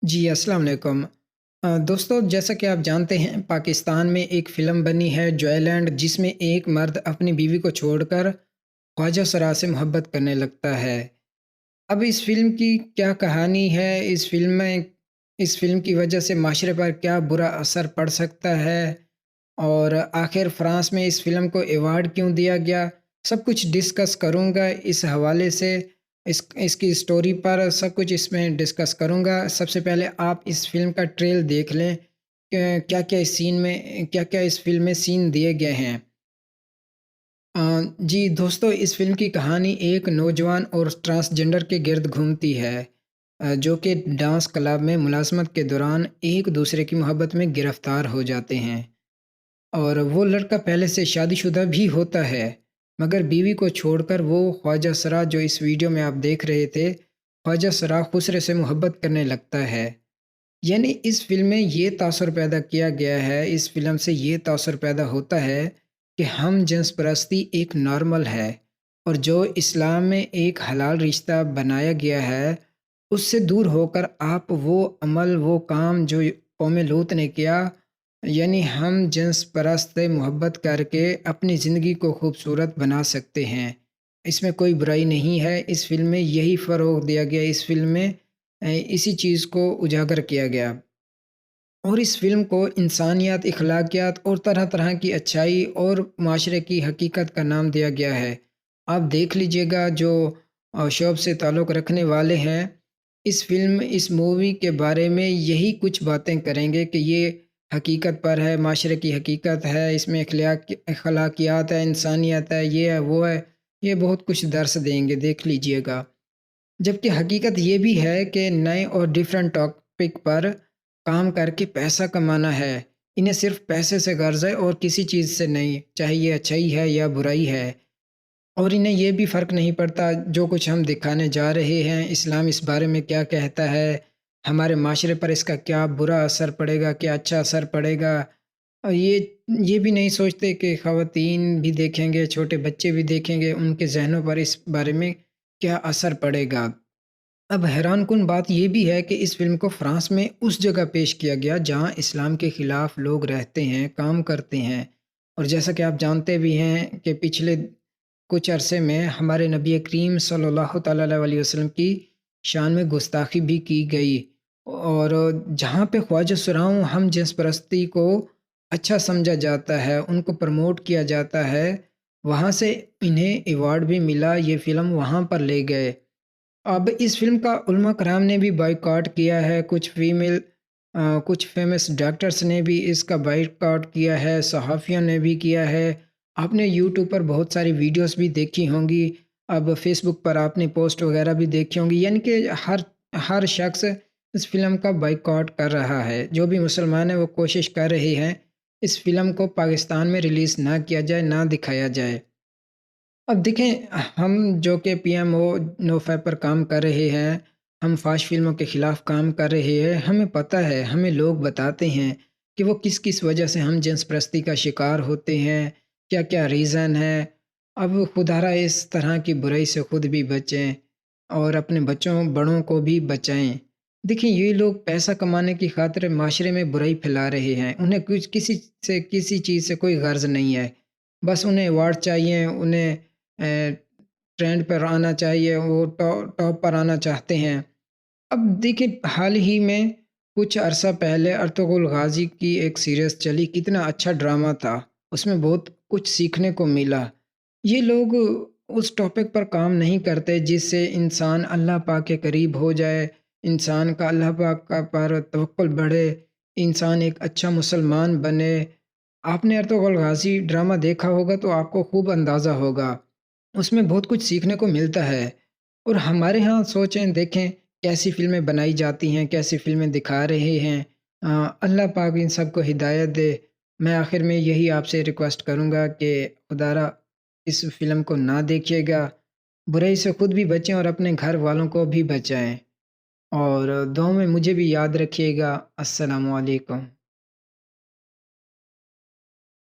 جی السلام علیکم۔ دوستو، جیسا کہ آپ جانتے ہیں پاکستان میں ایک فلم بنی ہے جوائلینڈ، جس میں ایک مرد اپنی بیوی کو چھوڑ کر خواجہ سرا سے محبت کرنے لگتا ہے۔ اب اس فلم کی کیا کہانی ہے، اس فلم کی وجہ سے معاشرے پر کیا برا اثر پڑ سکتا ہے، اور آخر فرانس میں اس فلم کو ایوارڈ کیوں دیا گیا، سب کچھ ڈسکس کروں گا اس حوالے سے۔ اس کی سٹوری پر سب کچھ اس میں ڈسکس کروں گا۔ سب سے پہلے آپ اس فلم کا ٹریل دیکھ لیں کہ کیا اس فلم میں سین دیے گئے ہیں۔ جی دوستو، اس فلم کی کہانی ایک نوجوان اور ٹرانسجنڈر کے گرد گھومتی ہے، جو کہ ڈانس کلب میں ملازمت کے دوران ایک دوسرے کی محبت میں گرفتار ہو جاتے ہیں، اور وہ لڑکا پہلے سے شادی شدہ بھی ہوتا ہے، مگر بیوی کو چھوڑ کر وہ خواجہ سرا، جو اس ویڈیو میں آپ دیکھ رہے تھے، خواجہ سرا خسرے سے محبت کرنے لگتا ہے۔ یعنی اس فلم میں یہ تاثر پیدا کیا گیا ہے، اس فلم سے یہ تاثر پیدا ہوتا ہے کہ ہم جنس پرستی ایک نارمل ہے، اور جو اسلام میں ایک حلال رشتہ بنایا گیا ہے، اس سے دور ہو کر آپ وہ عمل، وہ کام جو قوم لوط نے کیا، یعنی ہم جنس پرست سے محبت کر کے اپنی زندگی کو خوبصورت بنا سکتے ہیں۔ اس میں کوئی برائی نہیں ہے۔ اس فلم میں یہی فروغ دیا گیا، اس فلم میں اسی چیز کو اجاگر کیا گیا، اور اس فلم کو انسانیت، اخلاقیات اور طرح طرح کی اچھائی اور معاشرے کی حقیقت کا نام دیا گیا ہے۔ آپ دیکھ لیجئے گا، جو شعب سے تعلق رکھنے والے ہیں، اس مووی کے بارے میں یہی کچھ باتیں کریں گے کہ یہ حقیقت پر ہے، معاشرے کی حقیقت ہے، اس میں اخلاقیات ہے، انسانیت ہے، یہ ہے، وہ ہے، یہ بہت کچھ درس دیں گے، دیکھ لیجئے گا۔ جبکہ حقیقت یہ بھی ہے کہ نئے اور ڈیفرنٹ ٹاپک پر کام کر کے پیسہ کمانا ہے۔ انہیں صرف پیسے سے غرض ہے اور کسی چیز سے نہیں، چاہے یہ اچھائی ہے یا برائی ہے، اور انہیں یہ بھی فرق نہیں پڑتا جو کچھ ہم دکھانے جا رہے ہیں، اسلام اس بارے میں کیا کہتا ہے، ہمارے معاشرے پر اس کا کیا برا اثر پڑے گا، کیا اچھا اثر پڑے گا، اور یہ بھی نہیں سوچتے کہ خواتین بھی دیکھیں گے، چھوٹے بچے بھی دیکھیں گے، ان کے ذہنوں پر اس بارے میں کیا اثر پڑے گا۔ اب حیران کن بات یہ بھی ہے کہ اس فلم کو فرانس میں اس جگہ پیش کیا گیا جہاں اسلام کے خلاف لوگ رہتے ہیں، کام کرتے ہیں، اور جیسا کہ آپ جانتے بھی ہیں کہ پچھلے کچھ عرصے میں ہمارے نبی کریم صلی اللہ تعالیٰ علیہ وسلم کی شان میں گستاخی بھی کی گئی، اور جہاں پہ خواجہ سراؤں ہم جنس پرستی کو اچھا سمجھا جاتا ہے، ان کو پروموٹ کیا جاتا ہے، وہاں سے انہیں ایوارڈ بھی ملا، یہ فلم وہاں پر لے گئے۔ اب اس فلم کا علماء کرام نے بھی بائیکاٹ کیا ہے، کچھ فیمس ڈاکٹرز نے بھی اس کا بائیکاٹ کیا ہے، صحافیوں نے بھی کیا ہے۔ آپ نے یوٹیوب پر بہت ساری ویڈیوز بھی دیکھی ہوں گی، اب فیس بک پر آپ نے پوسٹ وغیرہ بھی دیکھی ہوں گی، یعنی کہ ہر شخص اس فلم کا بائیکاٹ کر رہا ہے۔ جو بھی مسلمان ہیں وہ کوشش کر رہے ہیں اس فلم کو پاکستان میں ریلیز نہ کیا جائے، نہ دکھایا جائے۔ اب دیکھیں، ہم جو کہ پی ایم او نو 5 پر کام کر رہے ہیں، ہم فحش فلموں کے خلاف کام کر رہے ہیں، ہمیں پتہ ہے، ہمیں لوگ بتاتے ہیں کہ وہ کس وجہ سے ہم جنس پرستی کا شکار ہوتے ہیں، کیا کیا ریزن ہے۔ اب خدا را اس طرح کی برائی سے خود بھی بچیں اور اپنے بچوں بڑوں کو بھی بچائیں۔ دیکھیں، یہ لوگ پیسہ کمانے کی خاطر معاشرے میں برائی پھیلا رہے ہیں، انہیں کسی چیز سے کوئی غرض نہیں ہے، بس انہیں ایوارڈ چاہیے، انہیں ٹرینڈ پر آنا چاہیے، وہ ٹاپ پر آنا چاہتے ہیں۔ اب دیکھیں، حال ہی میں کچھ عرصہ پہلے ارطغرل غازی کی ایک سیریز چلی، کتنا اچھا ڈرامہ تھا، اس میں بہت کچھ سیکھنے کو ملا۔ یہ لوگ اس ٹاپک پر کام نہیں کرتے جس سے انسان اللہ پاک کے قریب ہو جائے، انسان کا اللہ پاک کا پر توکل بڑھے، انسان ایک اچھا مسلمان بنے۔ آپ نے ارطغرل غازی ڈرامہ دیکھا ہوگا تو آپ کو خوب اندازہ ہوگا، اس میں بہت کچھ سیکھنے کو ملتا ہے۔ اور ہمارے ہاں سوچیں، دیکھیں کیسی فلمیں بنائی جاتی ہیں، کیسی فلمیں دکھا رہے ہیں۔ اللہ پاک ان سب کو ہدایت دے۔ میں آخر میں یہی آپ سے ریکویسٹ کروں گا کہ خدا را اس فلم کو نہ دیکھیے گا، برائی سے خود بھی بچیں اور اپنے گھر والوں کو بھی بچائیں، اور دعاؤں میں مجھے بھی یاد رکھیے گا۔ السلام علیکم۔